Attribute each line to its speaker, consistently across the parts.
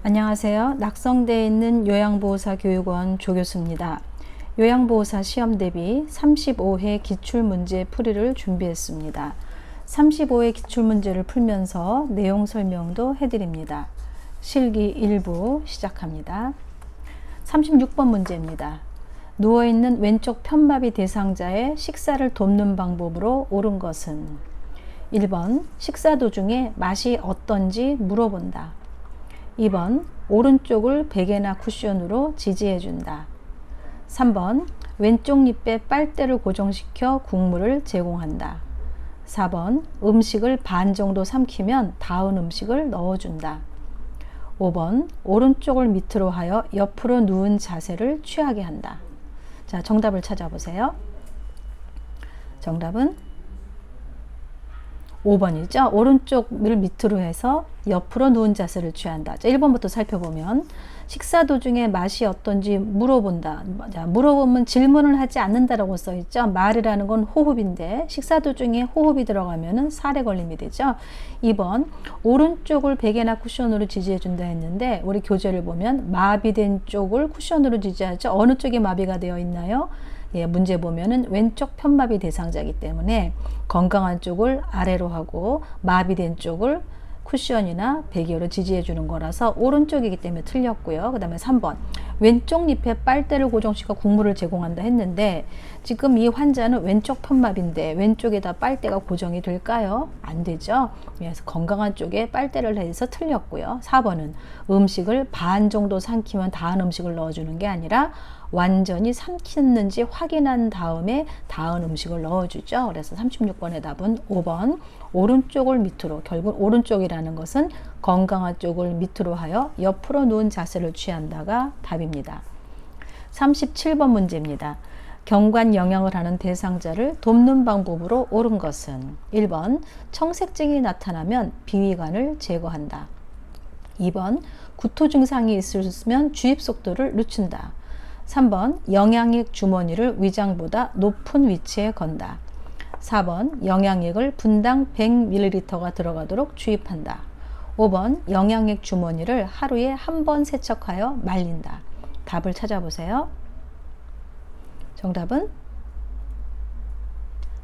Speaker 1: 안녕하세요. 낙성대에 있는 요양보호사 교육원 조교수입니다. 요양보호사 시험 대비 35회 기출문제 풀이를 준비했습니다. 35회 기출문제를 풀면서 내용 설명도 해드립니다. 실기 1부 시작합니다. 36번 문제입니다. 누워있는 왼쪽 편마비 대상자의 식사를 돕는 방법으로 옳은 것은 1번 식사 도중에 맛이 어떤지 물어본다. 2번 오른쪽을 베개나 쿠션으로 지지해준다. 3번 왼쪽 잎에 빨대를 고정시켜 국물을 제공한다. 4번 음식을 반 정도 삼키면 닿은 음식을 넣어준다. 5번 오른쪽을 밑으로 하여 옆으로 누운 자세를 취하게 한다. 자, 정답을 찾아보세요. 정답은 5번이죠. 오른쪽을 밑으로 해서 옆으로 누운 자세를 취한다. 자, 1번부터 살펴보면 식사 도중에 맛이 어떤지 물어본다. 자, 물어보면 질문을 하지 않는다라고 써있죠. 말이라는 건 호흡인데 식사 도중에 호흡이 들어가면은 살에 걸림이 되죠. 2번 오른쪽을 베개나 쿠션으로 지지해준다 했는데 우리 교재를 보면 마비된 쪽을 쿠션으로 지지하죠. 어느 쪽에 마비가 되어 있나요? 예, 문제 보면은 왼쪽 편마비 대상자이기 때문에 건강한 쪽을 아래로 하고 마비된 쪽을 쿠션이나 베개로 지지해 주는 거라서 오른쪽이기 때문에 틀렸고요. 그 다음에 3번 왼쪽 잎에 빨대를 고정시켜 국물을 제공한다 했는데 지금 이 환자는 왼쪽 편마비인데 왼쪽에다 빨대가 고정이 될까요? 안 되죠. 그래서 건강한 쪽에 빨대를 해서 틀렸고요. 4번은 음식을 반 정도 삼키면 닿은 음식을 넣어주는 게 아니라 완전히 삼켰는지 확인한 다음에 닿은 음식을 넣어주죠. 그래서 36번의 답은 5번 오른쪽을 밑으로, 결국 오른쪽이라는 것은 건강한 쪽을 밑으로 하여 옆으로 누운 자세를 취한다가 답입니다. 37번 문제입니다. 경관 영양을 하는 대상자를 돕는 방법으로 옳은 것은 1번 청색증이 나타나면 비위관을 제거한다. 2번 구토 증상이 있으면 주입 속도를 늦춘다. 3번 영양액 주머니를 위장보다 높은 위치에 건다. 4번 영양액을 분당 100ml가 들어가도록 주입한다. 5번 영양액 주머니를 하루에 한 번 세척하여 말린다. 답을 찾아보세요. 정답은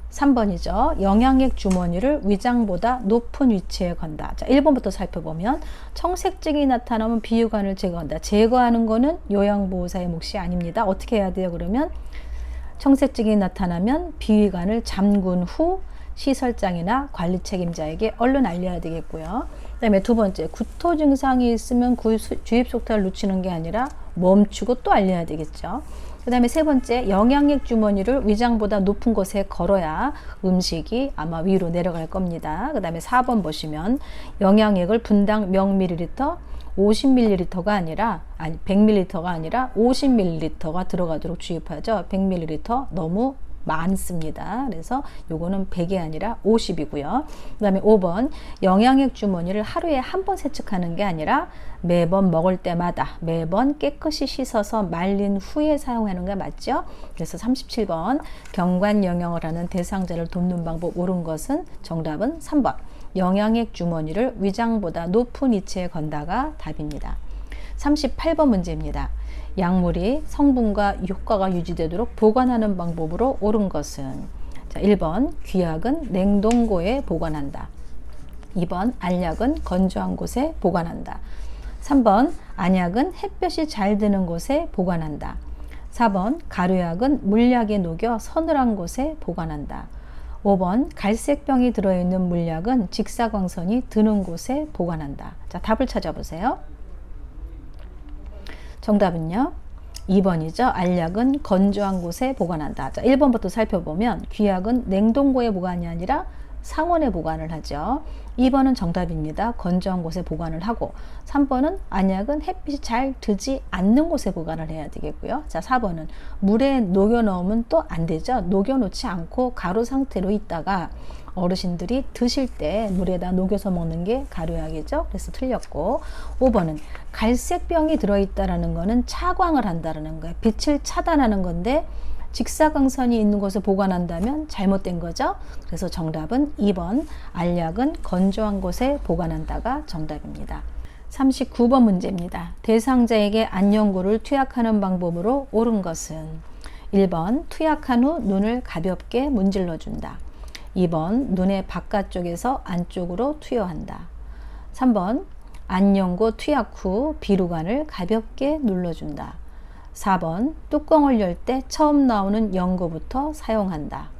Speaker 1: 3번이죠. 영양액 주머니를 위장보다 높은 위치에 건다. 자, 1번부터 살펴보면 청색증이 나타나면 비위관을 제거한다. 제거하는 거는 요양보호사의 몫이 아닙니다. 어떻게 해야 돼요? 그러면 청색증이 나타나면 비위관을 잠근 후 시설장이나 관리 책임자에게 얼른 알려야 되겠고요. 그 다음에 두 번째, 구토 증상이 있으면 주입 속도를 늦추는 게 아니라 멈추고 또 알려야 되겠죠. 그 다음에 세 번째, 영양액 주머니를 위장보다 높은 곳에 걸어야 음식이 아마 위로 내려갈 겁니다. 그 다음에 4번 보시면 영양액을 분당 몇 밀리리터 50ml가 아니라 100ml가 아니라 50ml가 들어가도록 주입하죠. 100ml 너무 많습니다. 그래서 요거는 100이 아니라 50이고요. 그 다음에 5번 영양액 주머니를 하루에 한 번 세척하는 게 아니라 매번 먹을 때마다 매번 깨끗이 씻어서 말린 후에 사용하는 게 맞죠. 그래서 37번 경관 영양을 하는 대상자를 돕는 방법 옳은 것은 정답은 3번 영양액 주머니를 위장보다 높은 위치에 건다가 답입니다. 38번 문제입니다. 약물이 성분과 효과가 유지되도록 보관하는 방법으로 옳은 것은 자, 1번 귀약은 냉동고에 보관한다. 2번 알약은 건조한 곳에 보관한다. 3번 안약은 햇볕이 잘 드는 곳에 보관한다. 4번 가루약은 물약에 녹여 서늘한 곳에 보관한다. 5번 갈색병이 들어있는 물약은 직사광선이 드는 곳에 보관한다. 자, 답을 찾아보세요. 정답은요 2번이죠. 알약은 건조한 곳에 보관한다. 자, 1번부터 살펴보면 귀약은 냉동고에 보관이 아니라 상온에 보관을 하죠. 2번은 정답입니다. 건조한 곳에 보관을 하고 3번은 안약은 햇빛이 잘 들지 않는 곳에 보관을 해야 되겠고요. 자, 4번은 물에 녹여 넣으면 또 안 되죠. 녹여 놓지 않고 가루 상태로 있다가 어르신들이 드실 때 물에다 녹여서 먹는 게 가루약이죠. 그래서 틀렸고 5번은 갈색병이 들어있다라는 거는 차광을 한다라는 거예요. 빛을 차단하는 건데 직사광선이 있는 곳에 보관한다면 잘못된 거죠. 그래서 정답은 2번 알약은 건조한 곳에 보관한다가 정답입니다. 39번 문제입니다. 대상자에게 안연고를 투약하는 방법으로 옳은 것은 1번 투약한 후 눈을 가볍게 문질러 준다. 2번 눈의 바깥쪽에서 안쪽으로 투여한다. 3번 안연고 투약 후 비루관을 가볍게 눌러준다. 4번 뚜껑을 열 때 처음 나오는 연고부터 사용한다.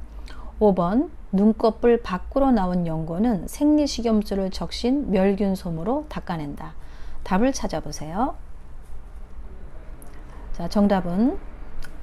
Speaker 1: 5번 눈꺼풀 밖으로 나온 연고는 생리식염수를 적신 멸균솜으로 닦아낸다. 답을 찾아보세요. 자, 정답은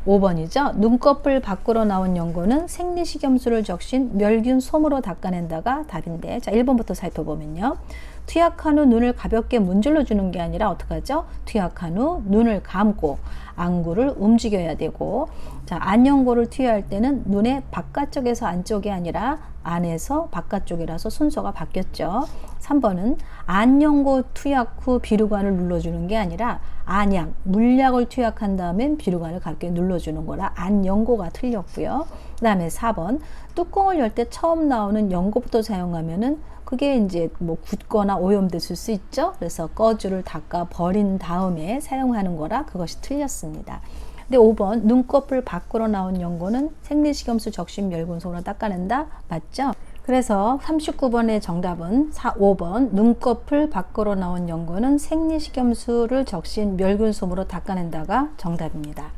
Speaker 1: 5번이죠. 눈꺼풀 밖으로 나온 연고는 생리식염수를 적신 멸균솜으로 닦아낸다가 답인데, 자, 1번부터 살펴보면요. 투약한 후 눈을 가볍게 문질러 주는 게 아니라 어떡하죠? 투약한 후 눈을 감고 안구를 움직여야 되고, 자, 안연고를 투여할 때는 눈의 바깥쪽에서 안쪽이 아니라 안에서 바깥쪽이라서 순서가 바뀌었죠. 3번은 안연고 투약 후 비루관을 눌러주는 게 아니라 안약, 물약을 투약한 다음엔 비루관을 가볍게 눌러주는 거라 안연고가 틀렸고요. 그 다음에 4번 뚜껑을 열 때 처음 나오는 연고부터 사용하면은 그게 이제 뭐 굳거나 오염됐을 수 있죠. 그래서 꺼주를 닦아 버린 다음에 사용하는 거라 그것이 틀렸습니다. 근데 5번 눈꺼풀 밖으로 나온 연고는 생리식염수 적신 멸균솜으로 닦아낸다. 맞죠? 그래서 39번의 정답은 5번 눈꺼풀 밖으로 나온 연고는 생리식염수를 적신 멸균솜으로 닦아낸다가 정답입니다.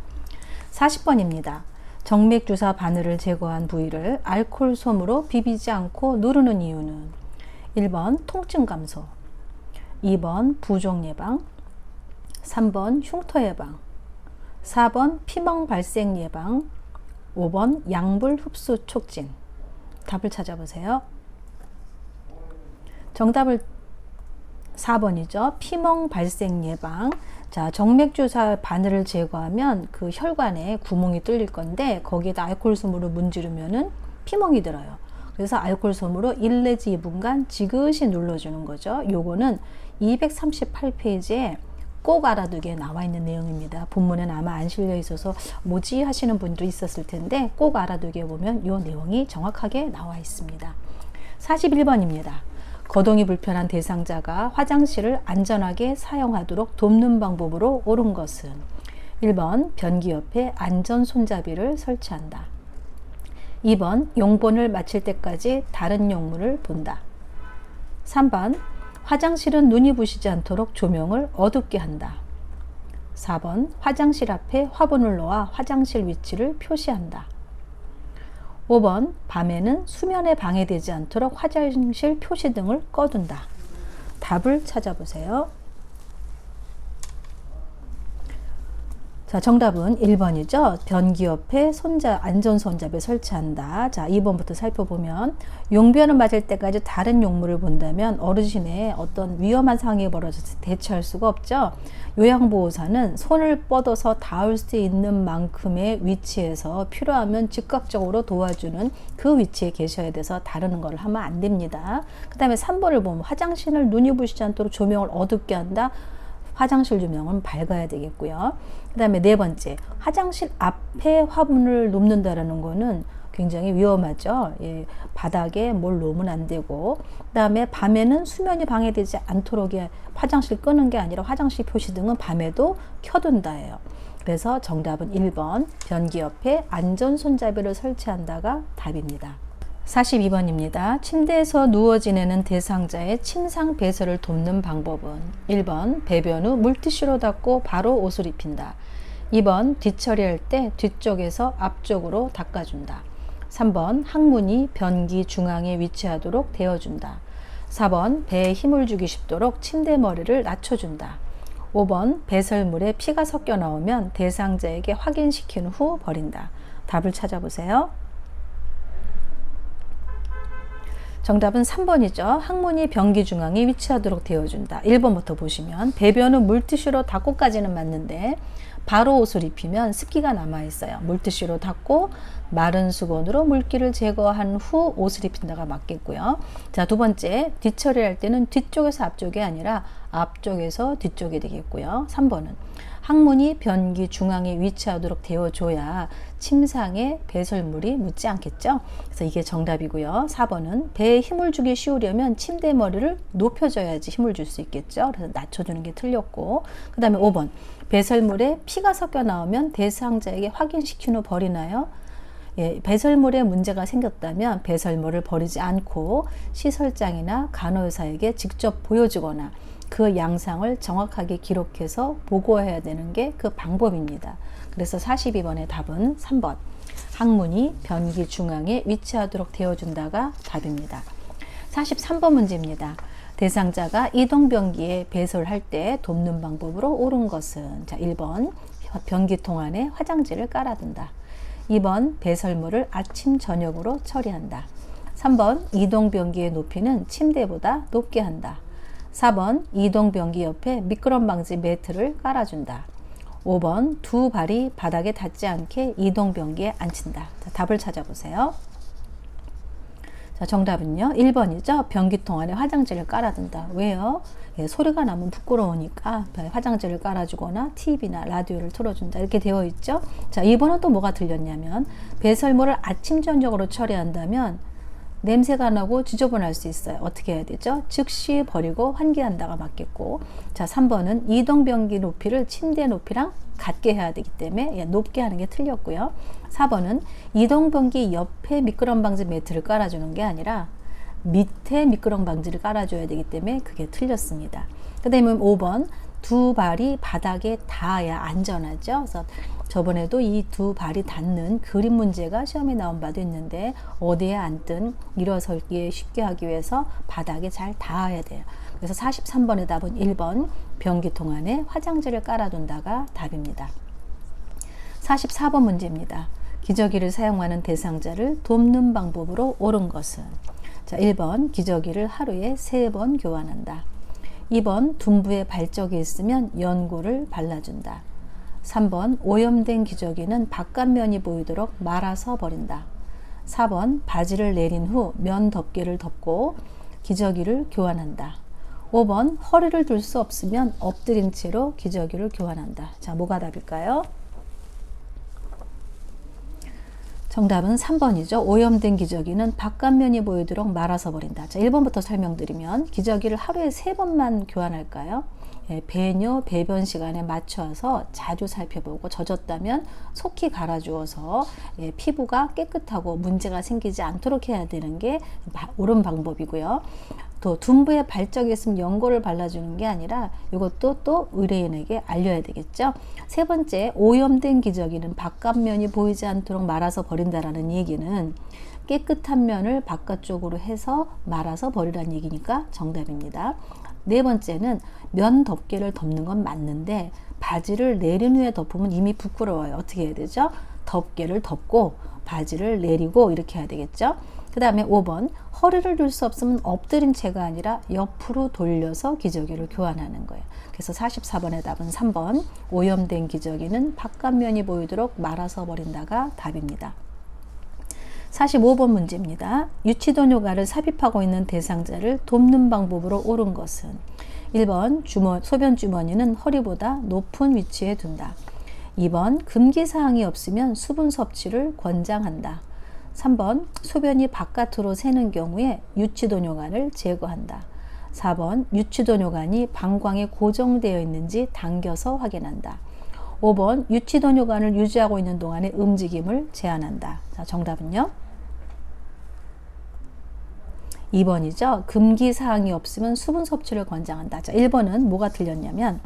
Speaker 1: 40번입니다. 정맥주사 바늘을 제거한 부위를 알코올솜으로 비비지 않고 누르는 이유는 1번 통증 감소, 2번 부종 예방, 3번 흉터 예방, 4번 피멍 발생 예방, 5번 양불 흡수 촉진. 답을 찾아보세요. 정답을 4번이죠. 피멍 발생 예방. 자, 정맥주사 바늘을 제거하면 그 혈관에 구멍이 뚫릴 건데 거기에다 알코올솜으로 문지르면은 피멍이 들어요. 그래서 알코올솜으로 1 내지 2분간 지그시 눌러주는 거죠. 요거는 238페이지에 꼭 알아두게 나와 있는 내용입니다. 본문에는 아마 안 실려 있어서 뭐지 하시는 분도 있었을 텐데 꼭 알아두게 보면 이 내용이 정확하게 나와 있습니다. 41번입니다. 거동이 불편한 대상자가 화장실을 안전하게 사용하도록 돕는 방법으로 옳은 것은 1번 변기 옆에 안전 손잡이를 설치한다. 2번 용본을 마칠 때까지 다른 용물을 본다. 3번 화장실은 눈이 부시지 않도록 조명을 어둡게 한다. 4번 화장실 앞에 화분을 놓아 화장실 위치를 표시한다. 5번 밤에는 수면에 방해되지 않도록 화장실 표시등을 꺼둔다. 답을 찾아보세요. 자, 정답은 1번이죠. 변기 옆에 안전손잡이 설치한다. 자, 2번부터 살펴보면 용변을 맞을 때까지 다른 용물을 본다면 어르신의 어떤 위험한 상황이 벌어졌을 때 대처할 수가 없죠. 요양보호사는 손을 뻗어서 닿을 수 있는 만큼의 위치에서 필요하면 즉각적으로 도와주는 그 위치에 계셔야 돼서 다루는 걸 하면 안 됩니다. 그 다음에 3번을 보면 화장실을 눈이 부시지 않도록 조명을 어둡게 한다. 화장실 조명은 밝아야 되겠고요. 그 다음에 4번째, 화장실 앞에 화분을 놓는다라는 거는 굉장히 위험하죠. 예, 바닥에 뭘 놓으면 안 되고, 그 다음에 밤에는 수면이 방해되지 않도록 화장실 끄는 게 아니라 화장실 표시등은 밤에도 켜둔다예요. 그래서 정답은 1번 변기 옆에 안전 손잡이를 설치한다가 답입니다. 42번입니다. 침대에서 누워 지내는 대상자의 침상 배설을 돕는 방법은 1번 배변 후 물티슈로 닦고 바로 옷을 입힌다. 2번 뒤처리할 때 뒤쪽에서 앞쪽으로 닦아준다. 3번 항문이 변기 중앙에 위치하도록 데워준다. 4번 배에 힘을 주기 쉽도록 침대 머리를 낮춰준다. 5번 배설물에 피가 섞여 나오면 대상자에게 확인시킨 후 버린다. 답을 찾아보세요. 정답은 3번이죠. 항문이 변기 중앙에 위치하도록 데워준다. 1번부터 보시면 배변은 물티슈로 닦고까지는 맞는데 바로 옷을 입히면 습기가 남아있어요. 물티슈로 닦고 마른 수건으로 물기를 제거한 후 옷을 입힌다가 맞겠고요. 자, 두 번째, 뒤처리할 때는 뒤쪽에서 앞쪽이 아니라 앞쪽에서 뒤쪽이 되겠고요. 3번은 항문이 변기 중앙에 위치하도록 되어줘야 침상에 배설물이 묻지 않겠죠. 그래서 이게 정답이고요. 4번은 배에 힘을 주기 쉬우려면 침대 머리를 높여줘야지 힘을 줄 수 있겠죠. 그래서 낮춰주는 게 틀렸고, 그 다음에 5번 배설물에 피가 섞여 나오면 대상자에게 확인시킨 후 버리나요? 예, 배설물에 문제가 생겼다면 배설물을 버리지 않고 시설장이나 간호사에게 직접 보여주거나 그 양상을 정확하게 기록해서 보고해야 되는 게 그 방법입니다. 그래서 42번의 답은 3번 항문이 변기 중앙에 위치하도록 되어준다가 답입니다. 43번 문제입니다. 대상자가 이동변기에 배설할 때 돕는 방법으로 옳은 것은, 자, 1번 변기통 안에 화장지를 깔아둔다. 2번 배설물을 아침 저녁으로 처리한다. 3번 이동변기의 높이는 침대보다 높게 한다. 4번 이동변기 옆에 미끄럼 방지 매트를 깔아준다. 5번 두 발이 바닥에 닿지 않게 이동변기에 앉힌다. 자, 답을 찾아보세요. 자, 정답은요 1번이죠. 변기통 안에 화장지를 깔아둔다. 왜요? 예, 소리가 나면 부끄러우니까 화장지를 깔아주거나 TV나 라디오를 틀어준다 이렇게 되어 있죠. 자, 2번은 또 뭐가 들렸냐면 배설물을 아침 저녁으로 처리한다면 냄새가 나고 지저분할 수 있어요. 어떻게 해야 되죠? 즉시 버리고 환기한다가 맞겠고, 자 3번은 이동변기 높이를 침대 높이랑 같게 해야 되기 때문에 높게 하는 게 틀렸고요. 4번은 이동변기 옆에 미끄럼 방지 매트를 깔아주는 게 아니라 밑에 미끄럼 방지를 깔아줘야 되기 때문에 그게 틀렸습니다. 그 다음에 5번 두 발이 바닥에 닿아야 안전하죠. 그래서 저번에도 이 두 발이 닿는 그림 문제가 시험에 나온 바도 있는데 어디에 앉든 일어서기 쉽게 하기 위해서 바닥에 잘 닿아야 돼요. 그래서 43번의 답은 1번 변기통 안에 화장지를 깔아둔다가 답입니다. 44번 문제입니다. 기저귀를 사용하는 대상자를 돕는 방법으로 옳은 것은, 자 1번 기저귀를 하루에 3번 교환한다. 2번 둔부에 발적이 있으면 연고를 발라준다. 3번 오염된 기저귀는 바깥면이 보이도록 말아서 버린다. 4번 바지를 내린 후 면 덮개를 덮고 기저귀를 교환한다. 5번 허리를 들 수 없으면 엎드린 채로 기저귀를 교환한다. 자, 뭐가 답일까요? 정답은 3번이죠. 오염된 기저귀는 바깥면이 보이도록 말아서 버린다. 자, 1번부터 설명드리면 기저귀를 하루에 3번만 교환할까요? 예, 배뇨, 배변 시간에 맞춰서 자주 살펴보고 젖었다면 속히 갈아주어서 예, 피부가 깨끗하고 문제가 생기지 않도록 해야 되는 게 옳은 방법이고요. 또 둔부에 발적이 있으면 연고를 발라주는 게 아니라 이것도 또 의뢰인에게 알려야 되겠죠. 세 번째, 오염된 기저귀는 바깥면이 보이지 않도록 말아서 버린다라는 얘기는 깨끗한 면을 바깥쪽으로 해서 말아서 버리라는 얘기니까 정답입니다. 네 번째는 면 덮개를 덮는 건 맞는데 바지를 내린 후에 덮으면 이미 부끄러워요. 어떻게 해야 되죠? 덮개를 덮고 바지를 내리고 이렇게 해야 되겠죠. 그 다음에 5번 허리를 들 수 없으면 엎드린 채가 아니라 옆으로 돌려서 기저귀를 교환하는 거예요. 그래서 44번의 답은 3번 오염된 기저귀는 바깥면이 보이도록 말아서 버린다가 답입니다. 45번 문제입니다. 유치도뇨가를 삽입하고 있는 대상자를 돕는 방법으로 옳은 것은, 1번 소변 주머니는 허리보다 높은 위치에 둔다. 2번 금기사항이 없으면 수분 섭취를 권장한다. 3번 소변이 바깥으로 새는 경우에 유치도뇨관을 제거한다. 4번 유치도뇨관이 방광에 고정되어 있는지 당겨서 확인한다. 5번 유치도뇨관을 유지하고 있는 동안의 움직임을 제한한다. 자, 정답은요? 2번이죠. 금기사항이 없으면 수분 섭취를 권장한다. 자, 1번은 뭐가 틀렸냐면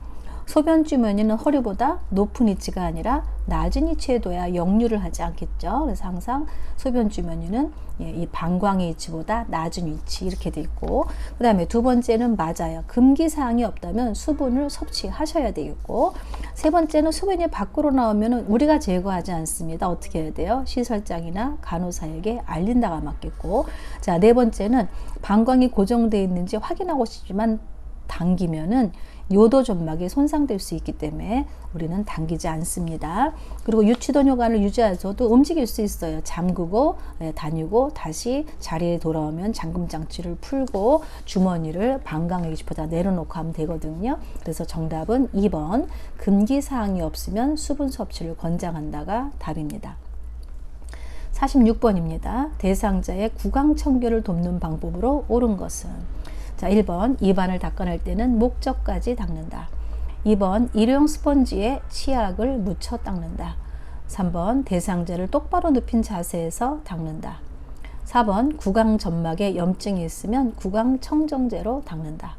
Speaker 1: 소변 주머니는 허리보다 높은 위치가 아니라 낮은 위치에 둬야 역류를 하지 않겠죠. 그래서 항상 소변 주머니는 이 방광의 위치보다 낮은 위치 이렇게 돼 있고, 그 다음에 두 번째는 맞아요. 금기사항이 없다면 수분을 섭취하셔야 되겠고, 세 번째는 소변이 밖으로 나오면 우리가 제거하지 않습니다. 어떻게 해야 돼요? 시설장이나 간호사에게 알린다가 맞겠고, 자, 네 번째는 방광이 고정되어 있는지 확인하고 싶지만 당기면은 요도 점막이 손상될 수 있기 때문에 우리는 당기지 않습니다. 그리고 유치도 뇨관을 유지하셔도 움직일 수 있어요. 잠그고 다니고 다시 자리에 돌아오면 잠금 장치를 풀고 주머니를 방광의 깊이보다 내려놓고 하면 되거든요. 그래서 정답은 2번 금기사항이 없으면 수분 섭취를 권장한다가 답입니다. 46번입니다. 대상자의 구강청결을 돕는 방법으로 옳은 것은? 자, 1번 입안을 닦아낼 때는 목젖까지 닦는다. 2번 일회용 스펀지에 치약을 묻혀 닦는다. 3번 대상자를 똑바로 눕힌 자세에서 닦는다. 4번 구강 점막에 염증이 있으면 구강청정제로 닦는다.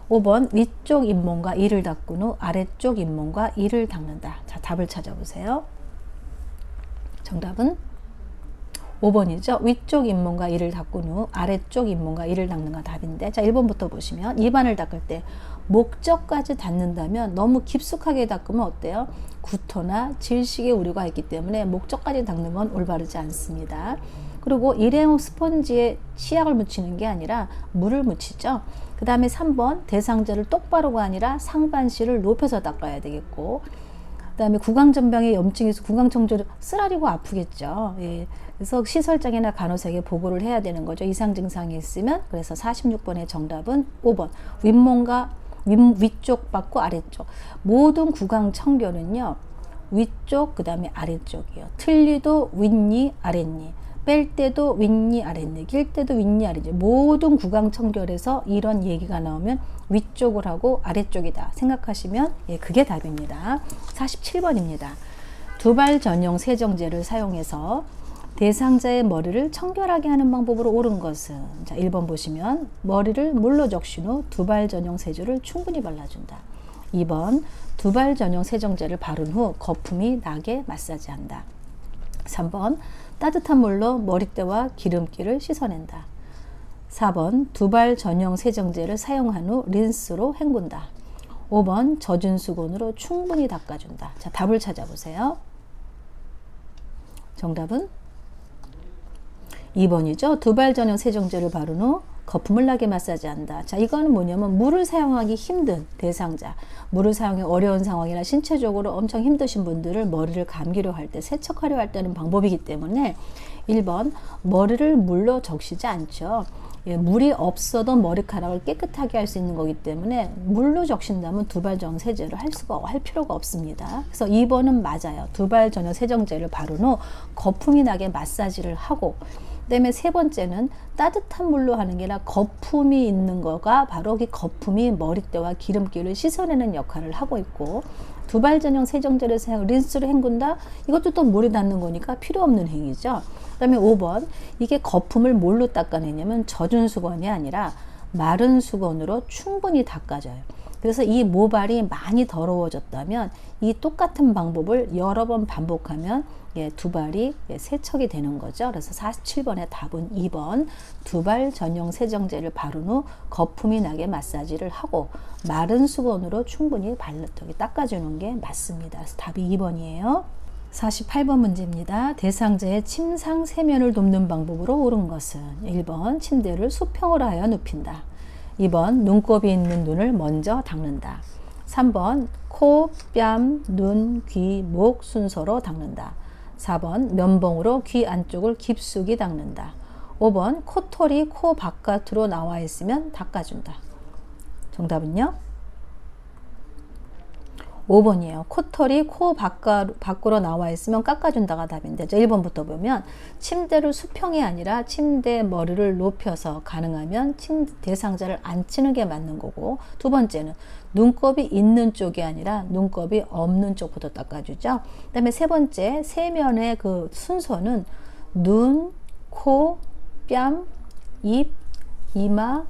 Speaker 1: 5번 위쪽 잇몸과 이를 닦은 후 아래쪽 잇몸과 이를 닦는다. 자, 답을 찾아보세요. 정답은 5번이죠. 위쪽 잇몸과 이를 닦은 후 아래쪽 잇몸과 이를 닦는가 답인데, 자 1번부터 보시면 입안을 닦을 때 목젖까지 닿는다면 너무 깊숙하게 닦으면 어때요? 구토나 질식의 우려가 있기 때문에 목젖까지 닦는 건 올바르지 않습니다. 그리고 일회용 스펀지에 치약을 묻히는 게 아니라 물을 묻히죠. 그 다음에 3번 대상자를 똑바로가 아니라 상반신을 높여서 닦아야 되겠고, 그 다음에 구강전병에 염증이 있어 구강청조를 쓰라리고 아프겠죠. 예. 그래서 시설장이나 간호사에게 보고를 해야 되는 거죠. 이상 증상이 있으면. 그래서 46번의 정답은 5번 윗몸과 위쪽 받고 아래쪽. 모든 구강청결은요 위쪽 그 다음에 아래쪽이요. 틀니도 윗니 아랫니, 뺄 때도 윗니 아랫니, 낄 때도 윗니 아랫니. 모든 구강청결에서 이런 얘기가 나오면 위쪽을 하고 아래쪽이다 생각하시면 그게 답입니다. 47번입니다. 두발 전용 세정제를 사용해서 대상자의 머리를 청결하게 하는 방법으로 옳은 것은? 자, 1번 보시면 머리를 물로 적신 후 두발 전용 세제를 충분히 발라준다. 2번 두발 전용 세정제를 바른 후 거품이 나게 마사지한다. 3번 따뜻한 물로 머리때와 기름기를 씻어낸다. 4번 두발 전용 세정제를 사용한 후 린스로 헹군다. 5번 젖은 수건으로 충분히 닦아준다. 자, 답을 찾아보세요. 정답은 2번이죠. 두발 전용 세정제를 바른 후 거품을 나게 마사지한다. 자, 이거는 뭐냐면 물을 사용하기 힘든 대상자, 물을 사용하기 어려운 상황이나 신체적으로 엄청 힘드신 분들을 머리를 감기려 할 때, 세척하려 할 때는 방법이기 때문에 1번 머리를 물로 적시지 않죠. 물이 없어도 머리카락을 깨끗하게 할 수 있는 거기 때문에 물로 적신다면 두발 전용 세제를 할 필요가 없습니다. 그래서 2번은 맞아요. 두발 전용 세정제를 바른 후 거품이 나게 마사지를 하고, 그다음에 세 번째는 따뜻한 물로 하는 게 아니라 거품이 있는 거가 바로 그 거품이 머리때와 기름기를 씻어내는 역할을 하고 있고, 두발 전용 세정제를 사용 린스로 헹군다. 이것도 또 물이 닿는 거니까 필요 없는 행위죠. 그다음에 5번 이게 거품을 뭘로 닦아내냐면 젖은 수건이 아니라 마른 수건으로 충분히 닦아줘요. 그래서 이 모발이 많이 더러워졌다면 이 똑같은 방법을 여러 번 반복하면 두발이 세척이 되는 거죠. 그래서 47번의 답은 2번 두발 전용 세정제를 바른 후 거품이 나게 마사지를 하고 마른 수건으로 충분히 닦아주는 게 맞습니다. 그래서 답이 2번이에요. 48번 문제입니다. 대상자의 침상 세면을 돕는 방법으로 옳은 것은? 1번 침대를 수평으로 하여 눕힌다. 2번 눈곱이 있는 눈을 먼저 닦는다. 3번 코, 뺨, 눈, 귀, 목 순서로 닦는다. 4번 면봉으로 귀 안쪽을 깊숙이 닦는다. 5번 코털이 코 바깥으로 나와 있으면 닦아준다. 정답은요? 5번이에요. 코털이 코 밖으로 나와 있으면 깎아준다가 답인데, 1번부터 보면 침대를 수평이 아니라 침대 머리를 높여서 가능하면 대상자를 앉히는 게 맞는 거고, 두 번째는 눈곱이 있는 쪽이 아니라 눈곱이 없는 쪽부터 닦아주죠. 그 다음에 세 번째 세면의 그 순서는 눈, 코, 뺨, 입, 이마,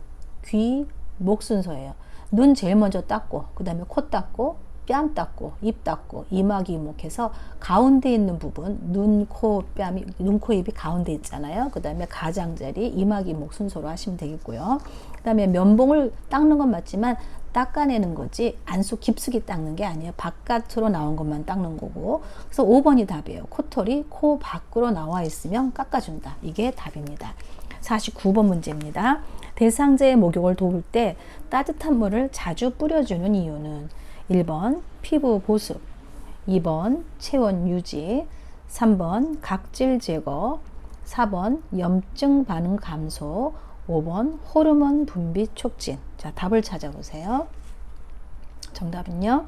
Speaker 1: 귀, 목 순서예요. 눈 제일 먼저 닦고, 그 다음에 코 닦고, 뺨 닦고, 입 닦고, 이마, 귀, 목 해서 가운데 있는 부분, 눈, 코, 뺨이, 눈, 코, 입이 가운데 있잖아요. 그 다음에 가장자리, 이마, 귀, 목 순서로 하시면 되겠고요. 그 다음에 면봉을 닦는 건 맞지만 닦아내는 거지 안속 깊숙이 닦는 게 아니에요. 바깥으로 나온 것만 닦는 거고. 그래서 5번이 답이에요. 코털이 코 밖으로 나와 있으면 깎아준다. 이게 답입니다. 49번 문제입니다. 대상자의 목욕을 도울 때 따뜻한 물을 자주 뿌려주는 이유는 1번 피부 보습, 2번 체온 유지, 3번 각질 제거, 4번 염증 반응 감소, 5번 호르몬 분비 촉진. 자, 답을 찾아보세요. 정답은요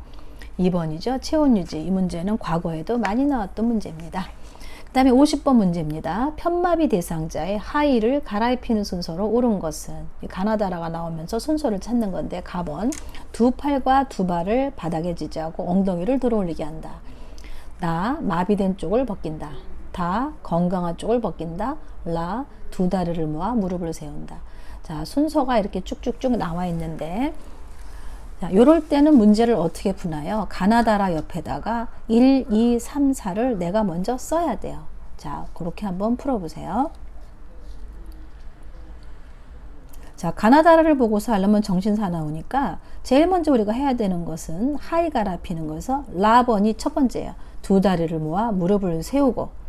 Speaker 1: 2번이죠. 체온 유지. 이 문제는 과거에도 많이 나왔던 문제입니다. 그 다음에 50번 문제입니다. 편마비 대상자의 하의를 갈아입히는 순서로 옳은 것은, 가나다라가 나오면서 순서를 찾는 건데, 가번 두 팔과 두 발을 바닥에 지지하고 엉덩이를 들어올리게 한다. 나 마비된 쪽을 벗긴다. 다 건강한 쪽을 벗긴다. 라 두 다리를 모아 무릎을 세운다. 자, 순서가 이렇게 쭉쭉쭉 나와 있는데, 자, 이럴 때는 문제를 어떻게 푸나요? 가나다라 옆에다가 1, 2, 3, 4를 내가 먼저 써야 돼요. 자, 그렇게 한번 풀어보세요. 자, 가나다라를 보고서 하려면 정신사 나오니까 제일 먼저 우리가 해야 되는 것은 하이 갈아피는 거에서 라번이 첫 번째예요. 두 다리를 모아 무릎을 세우고,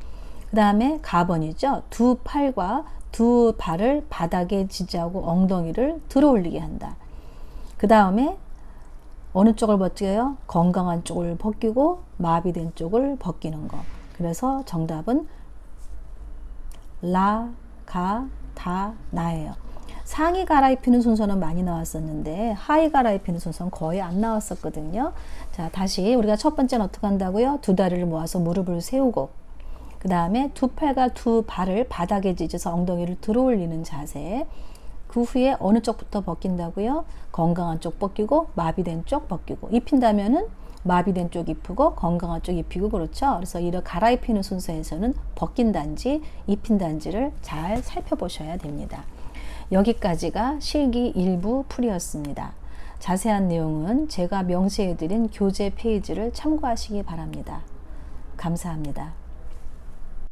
Speaker 1: 그 다음에 가번이죠. 두 팔과 두 발을 바닥에 지지하고 엉덩이를 들어올리게 한다. 그 다음에 어느 쪽을 벗겨요? 건강한 쪽을 벗기고 마비된 쪽을 벗기는 거. 그래서 정답은 라, 가, 다, 나예요. 상의 갈아입히는 순서는 많이 나왔었는데 하의 갈아입히는 순서는 거의 안 나왔었거든요. 자, 다시 우리가 첫 번째는 어떻게 한다고요? 두 다리를 모아서 무릎을 세우고, 그 다음에 두 팔과 두 발을 바닥에 지져서 엉덩이를 들어올리는 자세. 그 후에 어느 쪽부터 벗긴다고요? 건강한 쪽 벗기고 마비된 쪽 벗기고, 입힌다면은 마비된 쪽 입히고 건강한 쪽 입히고, 그렇죠? 그래서 이를 갈아입히는 순서에서는 벗긴단지 입힌단지를 잘 살펴보셔야 됩니다. 여기까지가 실기 일부 풀이였습니다. 자세한 내용은 제가 명시해드린 교재 페이지를 참고하시기 바랍니다. 감사합니다.